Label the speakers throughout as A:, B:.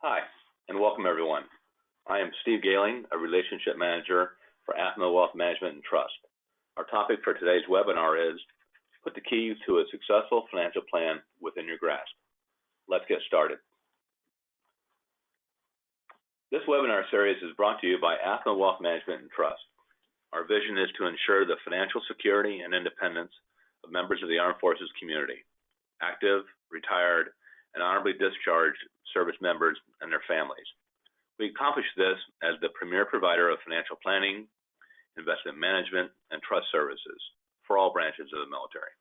A: Hi, and welcome everyone. I am Steve Gailing, a Relationship Manager for AAFMAA Wealth Management and Trust. Our topic for today's webinar is Put the Key to a Successful Financial Plan Within Your Grasp. Let's get started. This webinar series is brought to you by AAFMAA Wealth Management and Trust. Our vision is to ensure the financial security and independence of members of the Armed Forces community, active, retired, and honorably discharged service members and their families. We accomplish this as the premier provider of financial planning, investment management, and trust services for all branches of the military.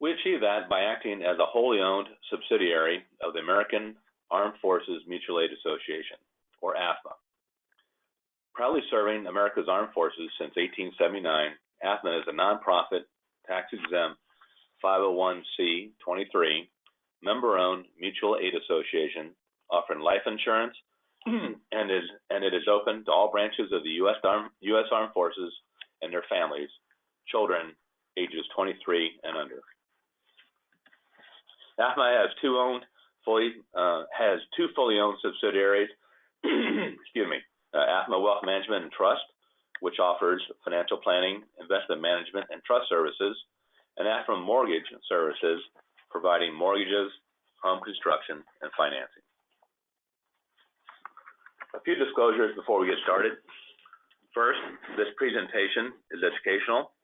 A: We achieve that by acting as a wholly owned subsidiary of the American Armed Forces Mutual Aid Association, or AAFMAA. Proudly serving America's Armed Forces since 1879, AAFMAA is a nonprofit, tax-exempt 501c23 member-owned mutual aid association offering life insurance, and it is open to all branches of the U.S. Armed Forces and their families, children ages 23 and under. AAFMAA has two fully owned subsidiaries. AAFMAA Wealth Management and Trust, which offers financial planning, investment management, and trust services, and AAFMAA Mortgage Services, providing mortgages, home construction, and financing. A few disclosures before we get started. First, this presentation is educational.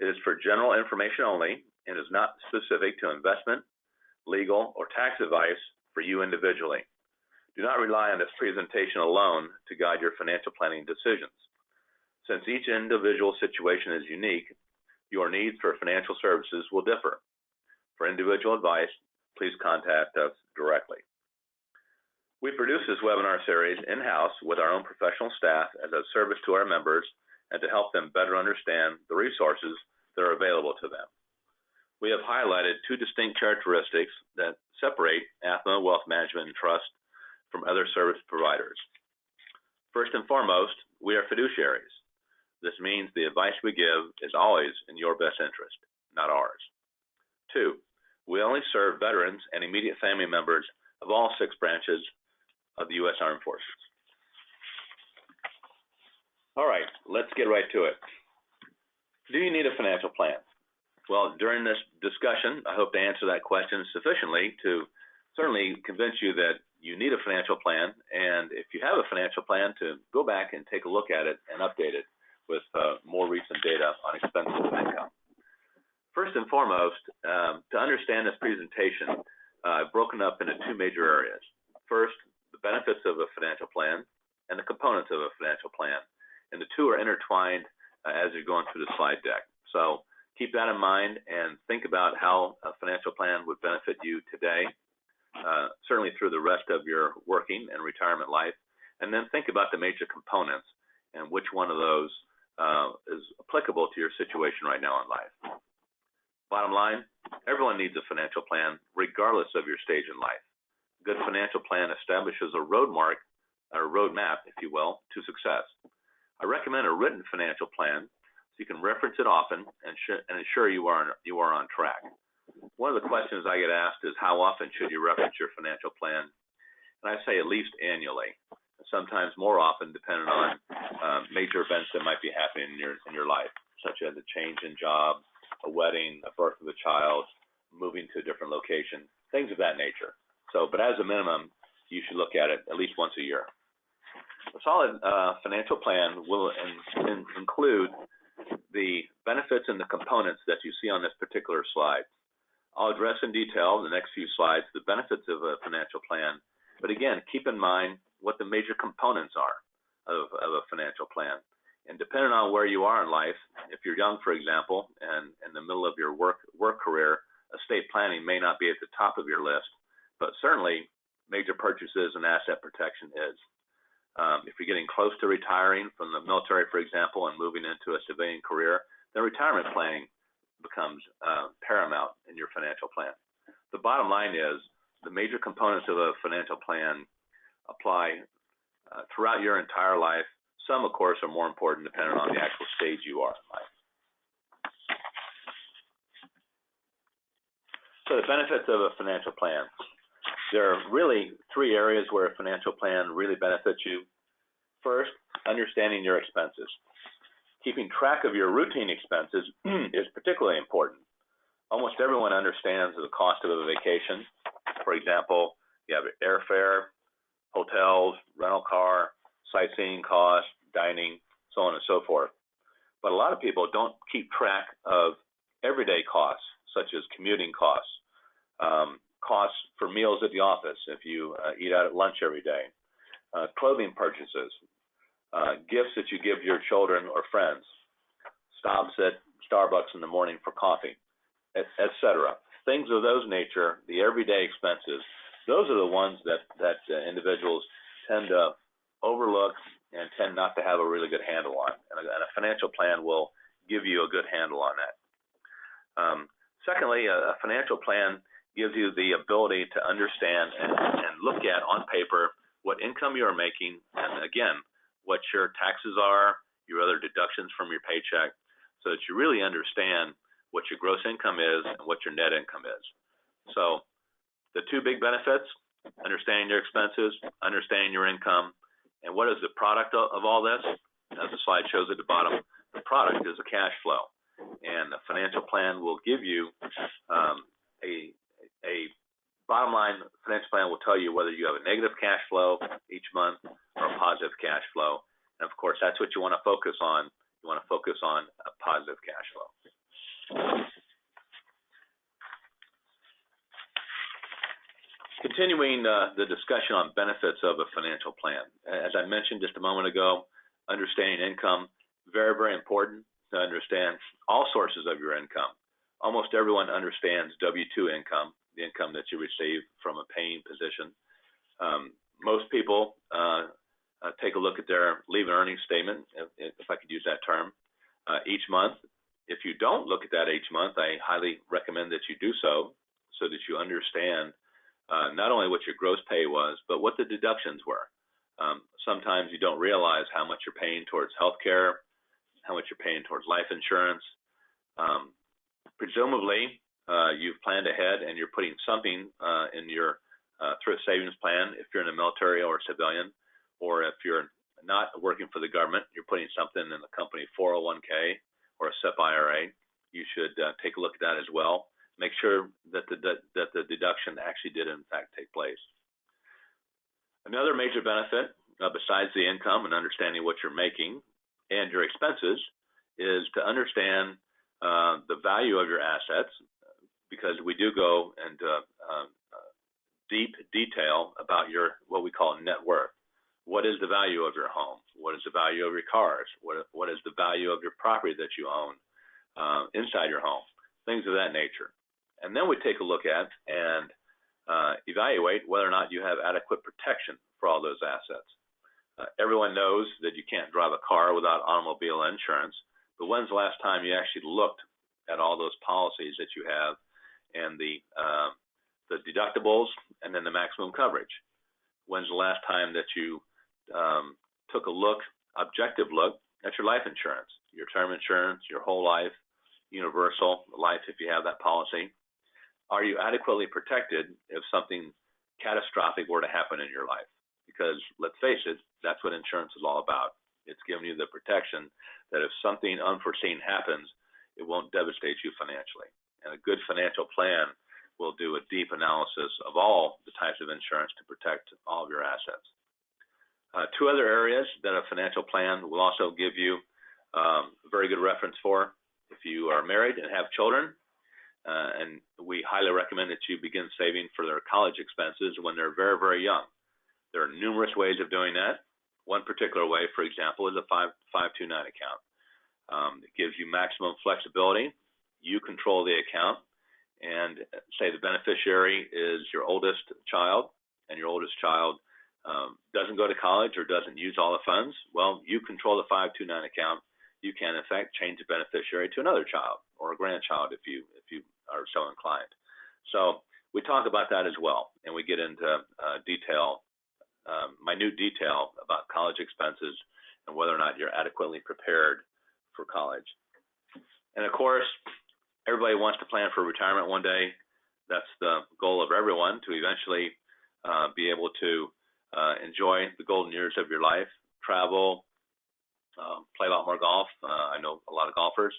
A: It is for general information only and is not specific to investment, legal, or tax advice for you individually. Do not rely on this presentation alone to guide your financial planning decisions. Since each individual situation is unique, your needs for financial services will differ. For individual advice, please contact us directly. We produce this webinar series in-house with our own professional staff as a service to our members and to help them better understand the resources that are available to them. We have highlighted two distinct characteristics that separate AAFMAA Wealth Management and Trust from other service providers. First and foremost, we are fiduciaries. This means the advice we give is always in your best interest, not ours. Two, we only serve veterans and immediate family members of all 6 branches of the U.S. Armed Forces. All right, let's get right to it. Do you need a financial plan? Well, during this discussion, I hope to answer that question sufficiently to certainly convince you that you need a financial plan, and if you have a financial plan, to go back and take a look at it and update it with more recent data on expenses and income. First and foremost, to understand this presentation, I've broken up into 2 major areas. First, the benefits of a financial plan and the components of a financial plan. And the 2 are intertwined as you're going through the slide deck. So keep that in mind and think about how a financial plan would benefit you today, certainly through the rest of your working and retirement life. And then think about the major components and which one of those is applicable to your situation right now in life. Bottom line, everyone needs a financial plan regardless of your stage in life. A good financial plan establishes a roadmap, if you will, to success. I recommend a written financial plan so you can reference it often and ensure you are on track. One of the questions I get asked is how often should you reference your financial plan? And I say at least annually, sometimes more often depending on major events that might be happening in your life, such as a change in job, a wedding, a birth of a child, moving to a different location, things of that nature. So, but as a minimum, you should look at it at least once a year. A solid financial plan will include the benefits and the components that you see on this particular slide. I'll address in detail in the next few slides the benefits of a financial plan, but again, keep in mind what the major components are of a financial plan. And depending on where you are in life, if you're young, for example, and in the middle of your work career, estate planning may not be at the top of your list, but certainly major purchases and asset protection is. If you're getting close to retiring from the military, for example, and moving into a civilian career, then retirement planning becomes paramount in your financial plan. The bottom line is the major components of a financial plan apply throughout your entire life. Some, of course, are more important depending on the actual stage you are in life. So the benefits of a financial plan. There are really three areas where a financial plan really benefits you. First, understanding your expenses. Keeping track of your routine expenses is particularly important. Almost everyone understands the cost of a vacation. For example, you have airfare, hotels, rental car, sightseeing costs, dining, so on and so forth. But a lot of people don't keep track of everyday costs, such as commuting costs, costs for meals at the office if you eat out at lunch every day, clothing purchases, gifts that you give your children or friends, stops at Starbucks in the morning for coffee, etc. Things of those nature, the everyday expenses, those are the ones that individuals tend to overlook and tend not to have a really good handle on. And a financial plan will give you a good handle on that. Secondly, a financial plan gives you the ability to understand and look at on paper what income you are making, and again, what your taxes are, your other deductions from your paycheck, so that you really understand what your gross income is and what your net income is. So the two big benefits, understanding your expenses, understanding your income, and what is the product of all this? As the slide shows at the bottom, the product is a cash flow. And a financial plan will give you a bottom line. Financial plan will tell you whether you have a negative cash flow each month or a positive cash flow. And of course, that's what you want to focus on. You want to focus on a positive cash flow. Continuing the discussion on benefits of a financial plan. As I mentioned just a moment ago, understanding income, very, very important to understand all sources of your income. Almost everyone understands W-2 income, the income that you receive from a paying position. Most people take a look at their leave and earnings statement, if I could use that term, each month. If you don't look at that each month, I highly recommend that you do so that you understand not only what your gross pay was, but what the deductions were. Sometimes you don't realize how much you're paying towards health care, how much you're paying towards life insurance. Presumably, you've planned ahead and you're putting something in your thrift savings plan if you're in the military or a civilian, or if you're not working for the government, you're putting something in the company 401k or a SIP IRA. You should take a look at that as well. Make sure that the deduction actually did in fact take place. Another major benefit, besides the income and understanding what you're making and your expenses, is to understand the value of your assets, because we do go into deep detail about your what we call net worth. What is the value of your home? What is the value of your cars? What is the value of your property that you own inside your home? Things of that nature. And then we take a look at and evaluate whether or not you have adequate protection for all those assets. Everyone knows that you can't drive a car without automobile insurance, but when's the last time you actually looked at all those policies that you have and the deductibles and then the maximum coverage? When's the last time that you took a objective look at your life insurance, your term insurance, your whole life, universal life if you have that policy? Are you adequately protected if something catastrophic were to happen in your life? Because let's face it, that's what insurance is all about. It's giving you the protection that if something unforeseen happens, it won't devastate you financially. And a good financial plan will do a deep analysis of all the types of insurance to protect all of your assets. Two other areas that a financial plan will also give you a very good reference for. If you are married and have children, and we highly recommend that you begin saving for their college expenses when they're very, very young. There are numerous ways of doing that. One particular way, for example, is a 529 account. It gives you maximum flexibility. You control the account, and say the beneficiary is your oldest child, and your oldest child doesn't go to college or doesn't use all the funds. Well, you control the 529 account. You can, in fact, change the beneficiary to another child or a grandchild if you are so inclined. So we talk about that as well, and we get into minute detail about college expenses and whether or not you're adequately prepared for college. And of course, everybody wants to plan for retirement one day. That's the goal of everyone, to eventually be able to enjoy the golden years of your life, travel, play a lot more golf. I know a lot of golfers,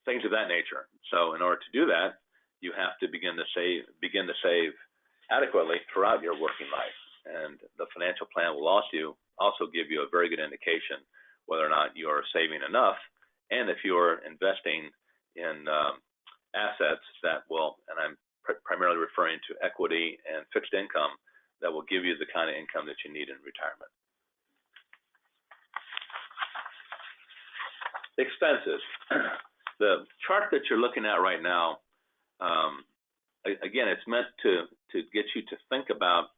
A: things of that nature. So in order to do that, you have to begin to save adequately throughout your working life. And the financial plan will also give you a very good indication whether or not you are saving enough, and if you are investing in assets that will, and I'm primarily referring to equity and fixed income, that will give you the kind of income that you need in retirement. Expenses. The chart that you're looking at right now, again, it's meant to get you to think about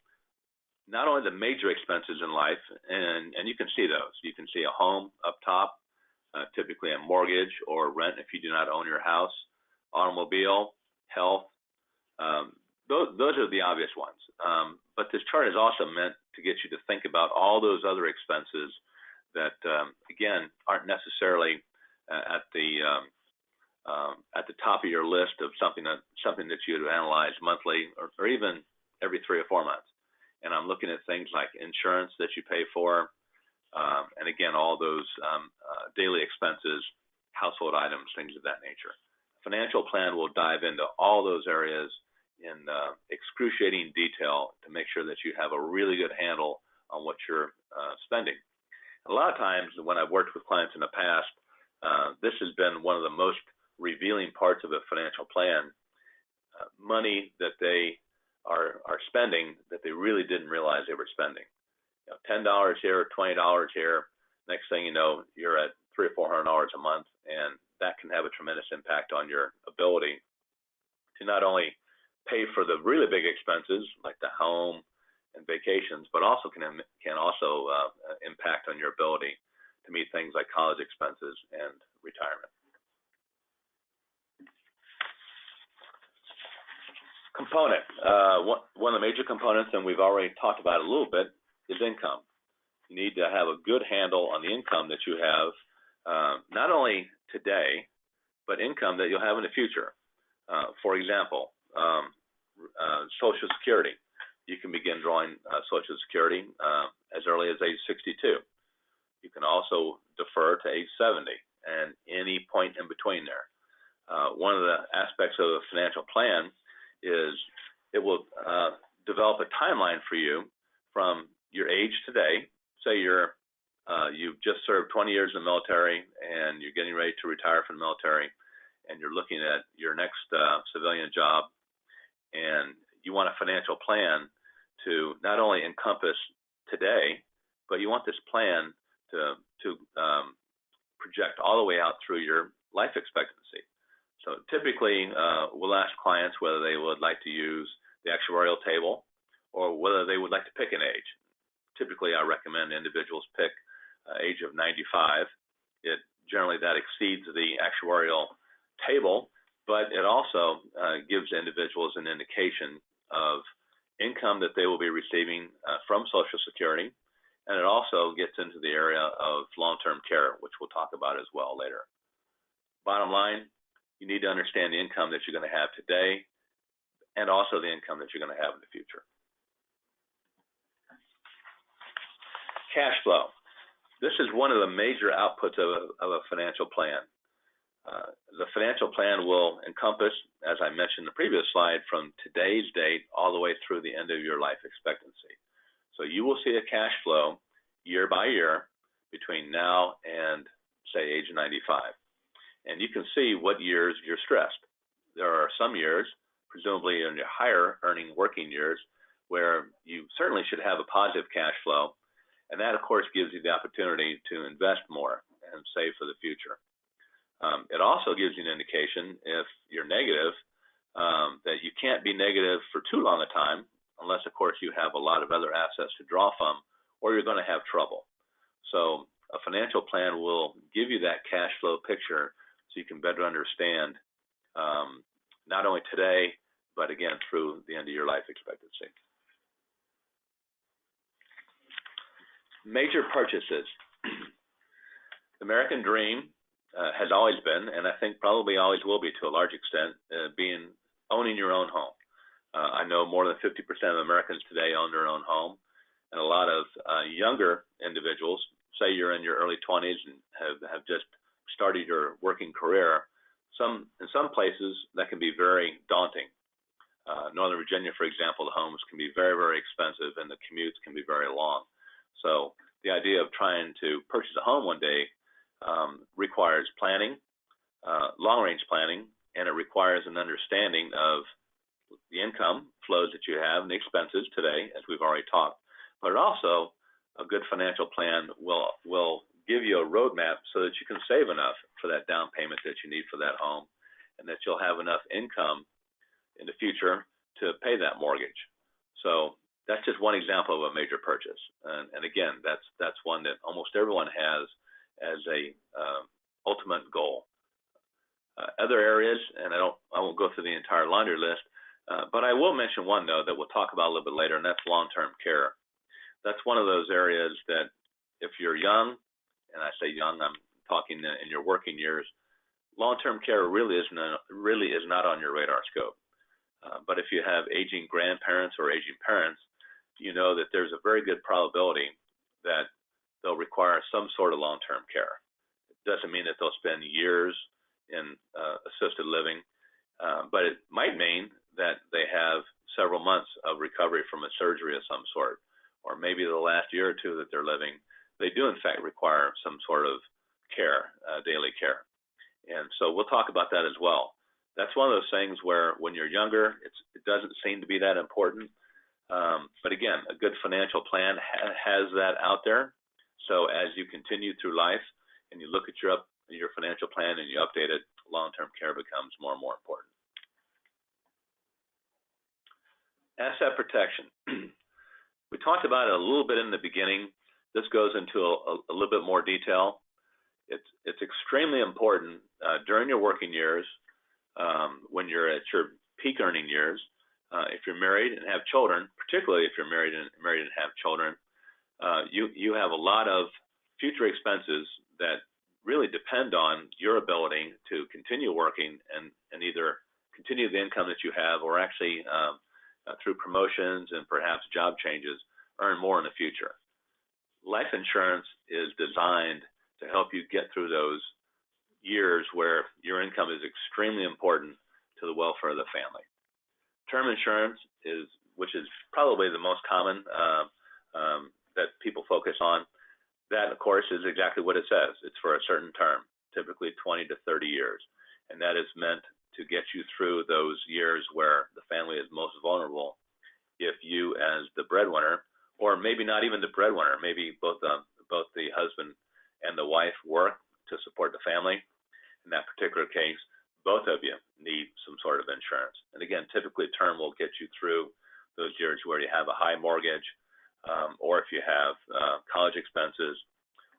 A: not only the major expenses in life, and you can see those. You can see a home up top, typically a mortgage or rent if you do not own your house, automobile, health. Those are the obvious ones. But this chart is also meant to get you to think about all those other expenses that, again, aren't necessarily at the top of your list of something that you would analyze monthly or even every 3 or 4 months. And I'm looking at things like insurance that you pay for, and again, all those daily expenses, household items, things of that nature. Financial plan will dive into all those areas in excruciating detail to make sure that you have a really good handle on what you're spending. A lot of times when I've worked with clients in the past, this has been one of the most revealing parts of a financial plan, money that they are spending that they really didn't realize they were spending. You know, $10 here, $20 here. Next thing you know, you're at $300 or $400 a month, and that can have a tremendous impact on your ability to not only pay for the really big expenses like the home and vacations, but also can also impact on your ability to meet things like college expenses and retirement. Component. One of the major components, and we've already talked about it a little bit, is income. You need to have a good handle on the income that you have, not only today, but income that you'll have in the future. For example, Social Security. You can begin drawing Social Security as early as age 62. You can also defer to age 70 and any point in between there. One of the aspects of a financial plan is it will develop a timeline for you from your age today. Say you've just served 20 years in the military and you're getting ready to retire from the military, and you're looking at your next civilian job, and you want a financial plan to not only encompass today, but you want this plan to project all the way out through your life expectancy. So typically, we'll ask clients whether they would like to use the actuarial table or whether they would like to pick an age. Typically, I recommend individuals pick age of 95. Generally, that exceeds the actuarial table, but it also gives individuals an indication of income that they will be receiving from Social Security, and it also gets into the area of long-term care, which we'll talk about as well later. Bottom line, you need to understand the income that you're going to have today and also the income that you're going to have in the future. Cash flow. This is one of the major outputs of a financial plan. The financial plan will encompass, as I mentioned in the previous slide, from today's date all the way through the end of your life expectancy. So you will see a cash flow year by year between now and, say, age 95. And you can see what years you're stressed. There are some years, presumably in your higher earning working years, where you certainly should have a positive cash flow. And that, of course, gives you the opportunity to invest more and save for the future. It also gives you an indication, if you're negative, that you can't be negative for too long a time, unless, of course, you have a lot of other assets to draw from, or you're going to have trouble. So a financial plan will give you that cash flow picture so you can better understand not only today, but again, through the end of your life expectancy. Major purchases. The American dream has always been, and I think probably always will be to a large extent, owning your own home. I know more than 50% of Americans today own their own home, and a lot of younger individuals, say you're in your early 20s and have just started your working career, in some places that can be very daunting. Northern Virginia, for example, the homes can be very, very expensive and the commutes can be very long. So the idea of trying to purchase a home one day requires planning, long-range planning, and it requires an understanding of the income flows that you have and the expenses today, as we've already talked. But also, a good financial plan will give you a roadmap so that you can save enough for that down payment that you need for that home, and that you'll have enough income in the future to pay that mortgage. So that's just one example of a major purchase. And again, that's one that almost everyone has as a ultimate goal. Other areas, and I won't go through the entire laundry list, but I will mention one though that we'll talk about a little bit later, and that's long-term care. That's one of those areas that if you're young, and I say young, I'm talking in your working years, long-term care really is not on your radar scope. But if you have aging grandparents or aging parents, you know that there's a very good probability that they'll require some sort of long-term care. It doesn't mean that they'll spend years in assisted living, but it might mean that they have several months of recovery from a surgery of some sort, or maybe the last year or two that they're living, they do in fact require some sort of care, daily care. And so we'll talk about that as well. That's one of those things where when you're younger, it doesn't seem to be that important. But again, a good financial plan has that out there. So as you continue through life and you look at your financial plan and you update it, long-term care becomes more and more important. Asset protection. We talked about it a little bit in the beginning. This goes into a little bit more detail. It's extremely important during your working years, when you're at your peak earning years, if you're married and have children, particularly if you're married and have children, you have a lot of future expenses that really depend on your ability to continue working and either continue the income that you have or actually through promotions and perhaps job changes earn more in the future. Life insurance is designed to help you get through those years where your income is extremely important to the welfare of the family. Term insurance which is probably the most common that people focus on. That, of course, is exactly what it says. It's for a certain term, typically 20 to 30 years, and that is meant to get you through those years where the family is most vulnerable. If you, as the breadwinner, or maybe not even the breadwinner, maybe both the husband and the wife work to support the family. In that particular case, both of you need some sort of insurance. And again, typically term will get you through those years where you have a high mortgage, or if you have college expenses,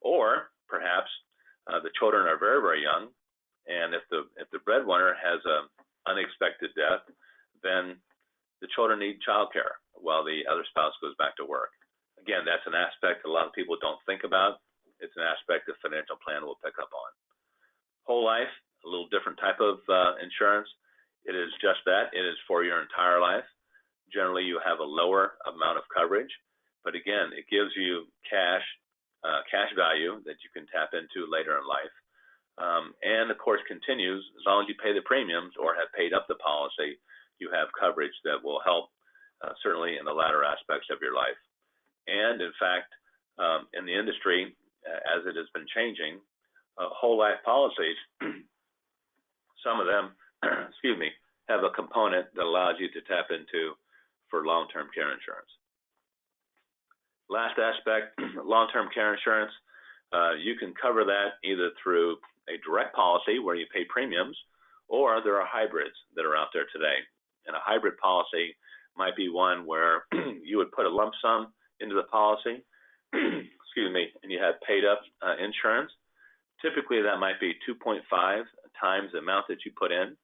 A: or perhaps the children are very, very young, and if the breadwinner has an unexpected death, then the children need child care while the other spouse goes back to work. Again, that's an aspect a lot of people don't think about. It's an aspect the financial plan will pick up on. Whole life, a little different type of insurance. It is just that. It is for your entire life. Generally, you have a lower amount of coverage, but again, it gives you cash value that you can tap into later in life. And of course, continues as long as you pay the premiums or have paid up the policy. You have coverage that will help certainly in the latter aspects of your life. And in fact, in the industry, as it has been changing, whole life policies, some of them, excuse me, have a component that allows you to tap into for long-term care insurance. Last aspect, long-term care insurance, you can cover that either through a direct policy where you pay premiums, or there are hybrids that are out there today. And a hybrid policy might be one where you would put a lump sum into the policy, excuse me, and you have paid up insurance. Typically, that might be 2.5 times the amount that you put in.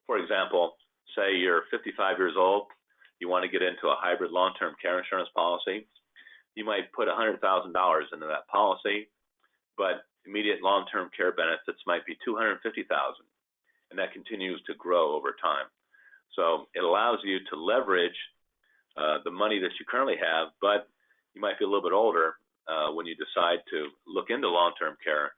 A: For example, say you're 55 years old, you want to get into a hybrid long-term care insurance policy. You might put $100,000 into that policy, but immediate long-term care benefits might be $250,000, and that continues to grow over time. So it allows you to leverage the money that you currently have, but you might be a little bit older when you decide to look into long-term care,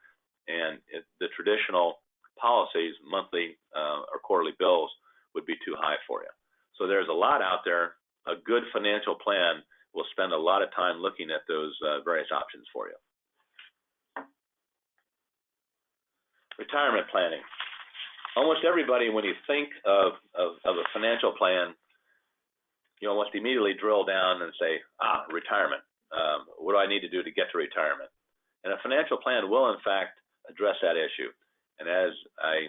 A: and the traditional policies, monthly or quarterly bills, would be too high for you. So there's a lot out there. A good financial plan will spend a lot of time looking at those various options for you. Retirement planning. Almost everybody, when you think of a financial plan, you almost immediately drill down and say, retirement. What do I need to do to get to retirement? And a financial plan will, in fact, address that issue. And as I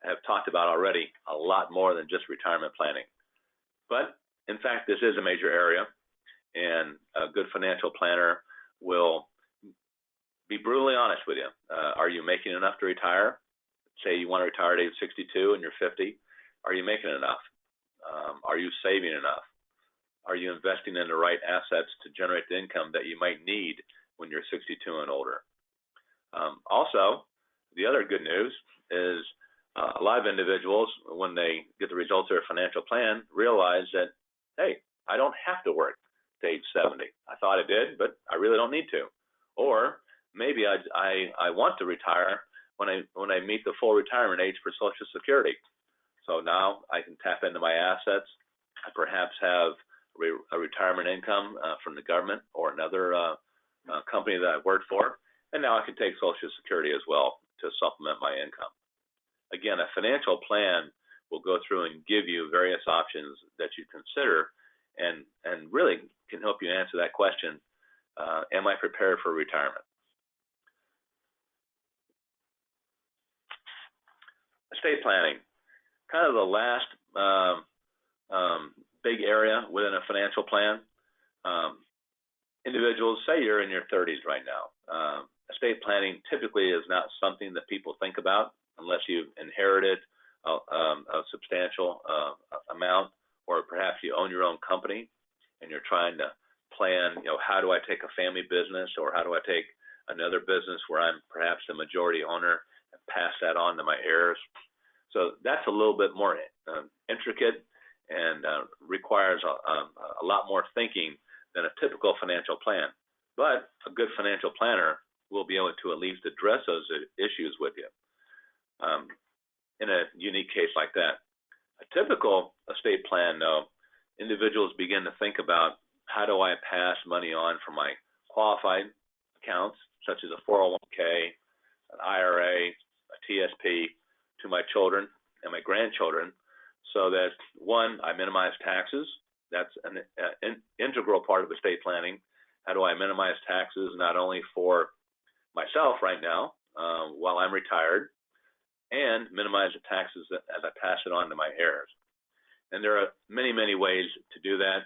A: have talked about already, a lot more than just retirement planning. But, in fact, this is a major area, and a good financial planner will be brutally honest with you. Are you making enough to retire? Say you want to retire at age 62 and you're 50. Are you making enough? Are you saving enough? Are you investing in the right assets to generate the income that you might need when you're 62 and older? Also, the other good news is a lot of individuals, when they get the results of their financial plan, realize that, hey, I don't have to work to age 70. I thought I did, but I really don't need to. Or maybe I want to retire when I meet the full retirement age for Social Security. So now I can tap into my assets. I perhaps have a retirement income from the government or another company that I've worked for, and now I can take Social Security as well to supplement my income. Again, a financial plan will go through and give you various options that you consider, and really can help you answer that question, am I prepared for retirement? Estate planning, kind of the last big area within a financial plan. Individuals, say you're in your 30s right now. Estate planning typically is not something that people think about unless you've inherited a substantial amount, or perhaps you own your own company and you're trying to plan, how do I take a family business, or how do I take another business where I'm perhaps the majority owner and pass that on to my heirs. So that's a little bit more intricate and requires a lot more thinking than a typical financial plan. But a good financial planner will be able to at least address those issues with you in a unique case like that. A typical estate plan, though, individuals begin to think about, how do I pass money on from my qualified accounts, such as a 401k, an IRA, a TSP, to my children and my grandchildren, so that, one, I minimize taxes. That's an integral part of estate planning. How do I minimize taxes not only for myself right now while I'm retired, and minimize the taxes as I pass it on to my heirs? And there are many, many ways to do that.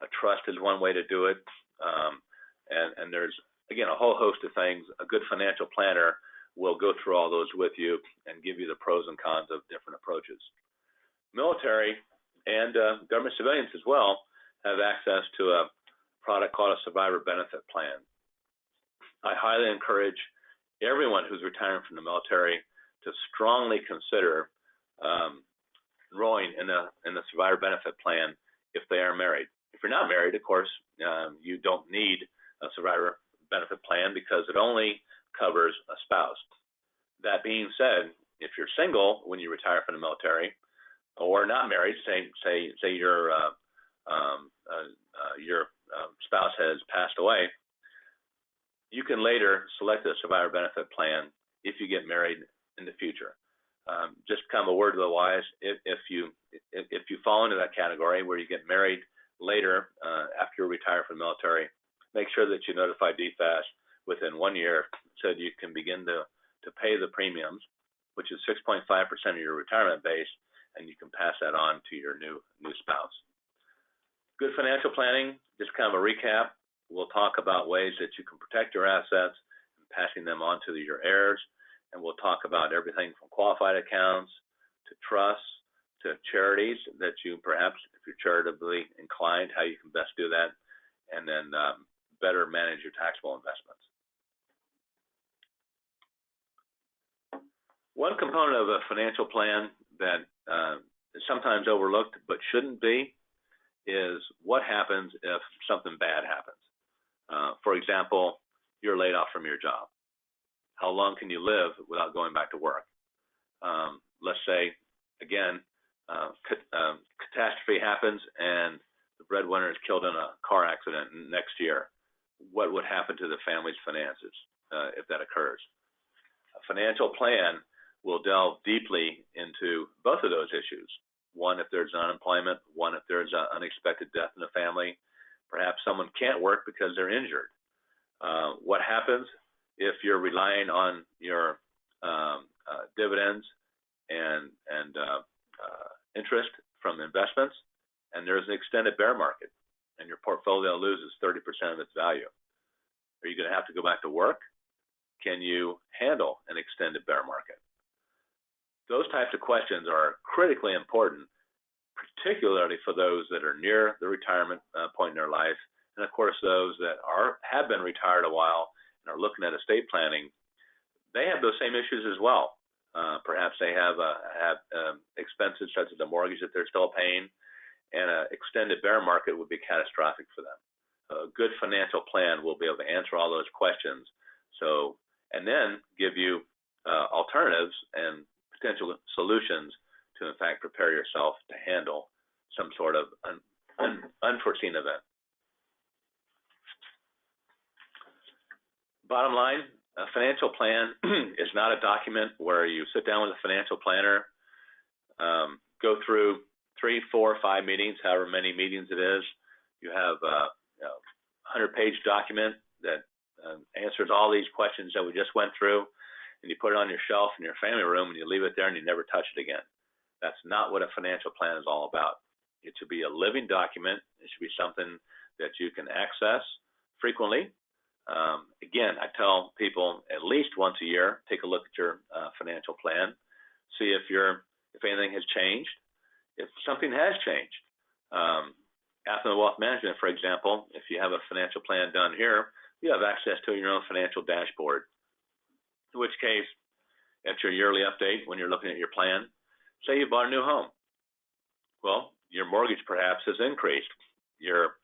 A: A trust is one way to do it. And there's, again, a whole host of things. A good financial planner will go through all those with you and give you the pros and cons of different approaches. Military and government civilians as well have access to a product called a survivor benefit plan. I highly encourage everyone who's retiring from the military to strongly consider enrolling in the survivor benefit plan if they are married. If you're not married, of course, you don't need a survivor benefit plan because it only covers a spouse. That being said, if you're single when you retire from the military, or not married, say your spouse has passed away, you can later select a survivor benefit plan if you get married in the future. Just kind of a word to the wise, if you fall into that category where you get married later after you retire from the military, make sure that you notify DFAS within 1 year so that you can begin to pay the premiums, which is 6.5% of your retirement base, and you can pass that on to your new spouse. Good financial planning, just kind of a recap. We'll talk about ways that you can protect your assets and passing them on to your heirs, and we'll talk about everything from qualified accounts to trusts to charities that you perhaps, if you're charitably inclined, how you can best do that, and then better manage your taxable investments. One component of a financial plan that sometimes overlooked but shouldn't be is what happens if something bad happens. For example, you're laid off from your job. How long can you live without going back to work? Let's say, again, catastrophe happens and the breadwinner is killed in a car accident next year. What would happen to the family's finances if that occurs? A financial plan will delve deeply into both of those issues. One, if there's unemployment. One, if there's an unexpected death in the family. Perhaps someone can't work because they're injured. What happens if you're relying on your dividends and interest from investments, and there's an extended bear market, and your portfolio loses 30% of its value? Are you going to have to go back to work? Can you handle an extended bear market? Those types of questions are critically important, particularly for those that are near the retirement point in their life, and of course those that have been retired a while and are looking at estate planning. They have those same issues as well. Perhaps they have expenses such as a mortgage that they're still paying, and an extended bear market would be catastrophic for them. A good financial plan will be able to answer all those questions, and then give you alternatives and potential solutions to, in fact, prepare yourself to handle some sort of unforeseen event. Bottom line, a financial plan is not a document where you sit down with a financial planner, go through 3, 4, 5 meetings, however many meetings it is. You have a 100-page document that answers all these questions that we just went through, and you put it on your shelf in your family room and you leave it there and you never touch it again. That's not what a financial plan is all about. It should be a living document. It should be something that you can access frequently. Again, I tell people at least once a year, take a look at your financial plan, see if anything has changed, if something has changed. AAFMAA Wealth Management, for example, if you have a financial plan done here, you have access to your own financial dashboard. In which case, at your yearly update, when you're looking at your plan, say you bought a new home. Well, your mortgage perhaps has increased. Your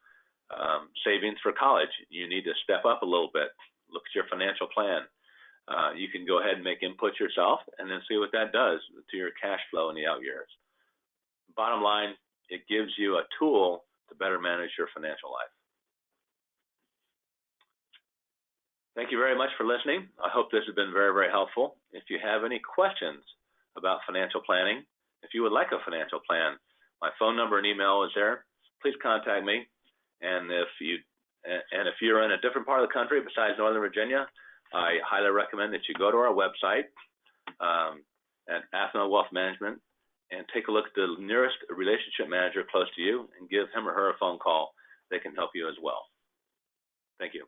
A: savings for college, you need to step up a little bit. Look at your financial plan. You can go ahead and make inputs yourself and then see what that does to your cash flow in the out years. Bottom line, it gives you a tool to better manage your financial life. Thank you very much for listening. I hope this has been very, very helpful. If you have any questions about financial planning, if you would like a financial plan, my phone number and email is there. Please contact me. And if you're in a different part of the country besides Northern Virginia, I highly recommend that you go to our website at AAFMAA Wealth Management and take a look at the nearest relationship manager close to you and give him or her a phone call. They can help you as well. Thank you.